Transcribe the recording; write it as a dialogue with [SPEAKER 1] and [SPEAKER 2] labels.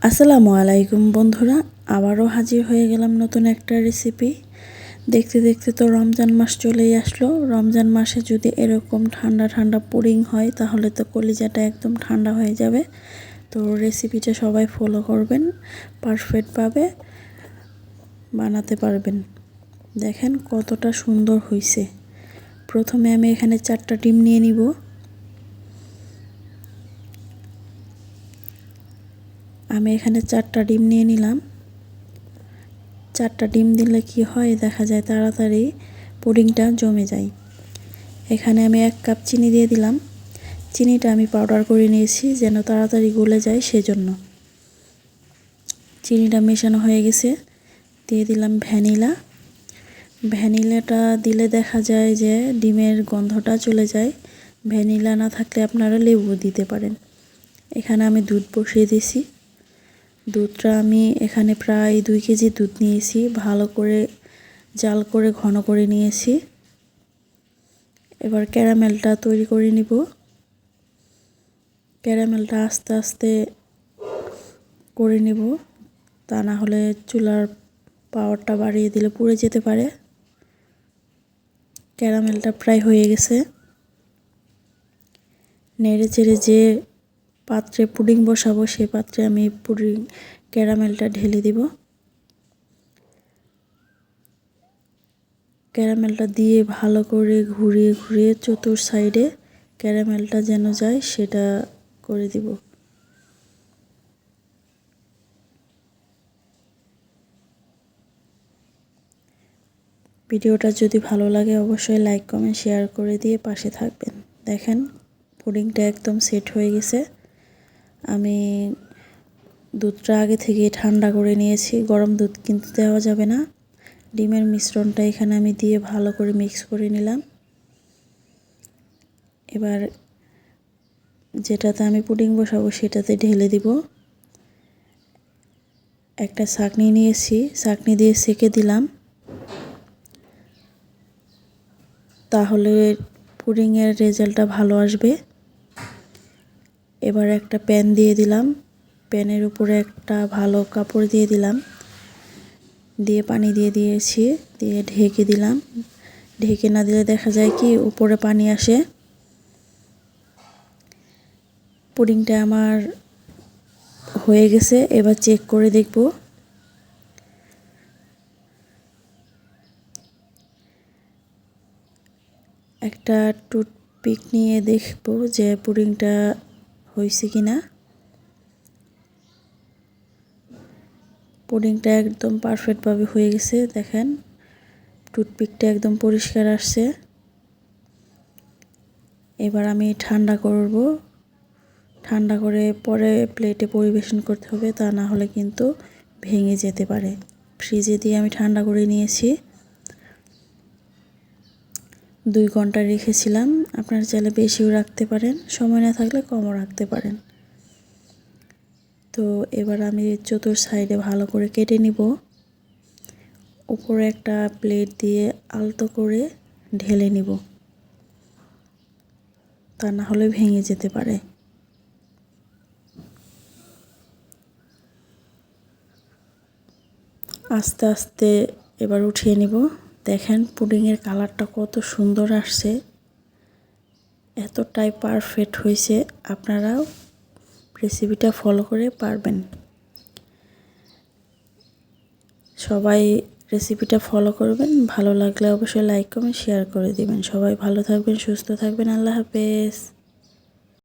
[SPEAKER 1] আসসালামু আলাইকুম বন্ধুরা, আবারও হাজির হয়ে গেলাম নতুন একটা রেসিপি। দেখতে দেখতে তো রমজান মাস চলেই আসলো। রমজান মাসে যদি এরকম ঠান্ডা ঠান্ডা পুডিং হয় তাহলে তো কলিজাটা একদম ঠান্ডা হয়ে যাবে। তো রেসিপিটা সবাই ফলো করবেন, পারফেক্টভাবে বানাতে পারবেন। দেখেন কতটা সুন্দর হয়েছে। প্রথমে আমি এখানে 4টা ডিম নিয়ে নিব। আমি এখানে 4টা ডিম নিয়ে নিলাম। 4টা ডিম দিলে কি হয় দেখা যায় তাড়াতাড়ি পুডিংটা জমে যায়। এখানে আমি 1 কাপ চিনি দিয়ে দিলাম। চিনিটা আমি পাউডার করে নিয়েছি যেন তাড়াতাড়ি গলে যায় সেজন্য। চিনিটা মেশানো হয়ে গেছে, দিয়ে দিলাম ভ্যানিলা। ভ্যানিলাটা দিলে দেখা যায় যে ডিমের গন্ধটা চলে যায়। ভ্যানিলা না থাকলে আপনারা লেবু দিতে পারেন। এখানে আমি দুধ বসিয়ে দিয়েছি। দুধটা আমি এখানে প্রায় 2 কেজি দুধ নিয়েছি, ভালো করে জাল করে ঘন করে নিয়েছি। এবার ক্যারামেলটা তৈরি করে নিব। ক্যারামেলটা আস্তে আস্তে করে নিব, তা না হলে চুলার পাওয়ারটা বাড়িয়ে দিলে পুড়ে যেতে পারে। ক্যারামেলটা প্রায় হয়ে গেছে। নেড়ে চেড়ে যে পাত্রে পুডিং বসাবো সেই পাত্রে আমি ক্যারামেলটা ঢেলে দিব। ক্যারামেলটা দিয়ে ভালো করে ঘুরিয়ে ঘুরিয়ে চতুর সাইডে ক্যারামেলটা যেন যায় সেটা করে দিব। ভিডিওটা যদি ভালো লাগে অবশ্যই লাইক কমেন্ট শেয়ার করে দিয়ে পাশে থাকবেন। দেখেন পুডিংটা একদম সেট হয়ে গেছে। আমি দুধটা আগে থেকে ঠান্ডা করে নিয়েছি, গরম দুধ কিন্তু দেওয়া যাবে না। ডিমের মিশ্রণটা এখানে আমি দিয়ে ভালো করে মিক্স করে নিলাম। এবার যেটাতে আমি পুডিং বসাবো সেটাতে ঢেলে দিব। একটা ছাঁকনি নিয়েছি, ছাঁকনি দিয়ে সেঁকে দিলাম, তাহলে পুডিংয়ের রেজাল্টটা ভালো আসবে। এবার একটা প্যান দিয়ে দিলাম, প্যানের উপরে একটা ভালো কাপড় দিয়ে দিলাম, দিয়ে পানি দিয়ে দিয়েছি, দিয়ে ঢেকে দিলাম। ঢেকে না দিলে দেখা যায় কি উপরে পানি আসে। পুডিংটা আমার হয়ে গেছে, এবার চেক করে দেখব। একটা টুথপিক নিয়ে দেখব যে পুডিংটা হয়েছে কিনা। পুডিংটা একদম পারফেক্টভাবে হয়ে গেছে। দেখেন টুথপিকটা একদম পরিষ্কার আসছে। এবার আমি ঠান্ডা করব, ঠান্ডা করে পরে প্লেটে পরিবেশন করতে হবে, তা না হলে কিন্তু ভেঙে যেতে পারে। ফ্রিজে দিয়ে আমি ঠান্ডা করে নিয়েছি, 2 ঘন্টা রেখেছিলাম। আপনারা চাইলে বেশিও রাখতে পারেন, সময় না থাকলে কমও রাখতে পারেন। তো এবার আমি চতুর সাইডে ভালো করে কেটে নিব। উপরে একটা প্লেট দিয়ে আলতো করে ঢেলে নিব, তা না হলে ভেঙে যেতে পারে। আস্তে আস্তে এবার উঠিয়ে নিব। দেখেন পুডিংয়ের কালারটা কত সুন্দর আসছে, এতটাই পারফেক্ট হয়েছে। আপনারাও রেসিপিটা ফলো করে পারবেন। সবাই রেসিপিটা ফলো করবেন, ভালো লাগলে অবশ্যই লাইক কমেন্ট শেয়ার করে দিবেন। সবাই ভালো থাকবেন, সুস্থ থাকবেন। আল্লাহ হাফেজ।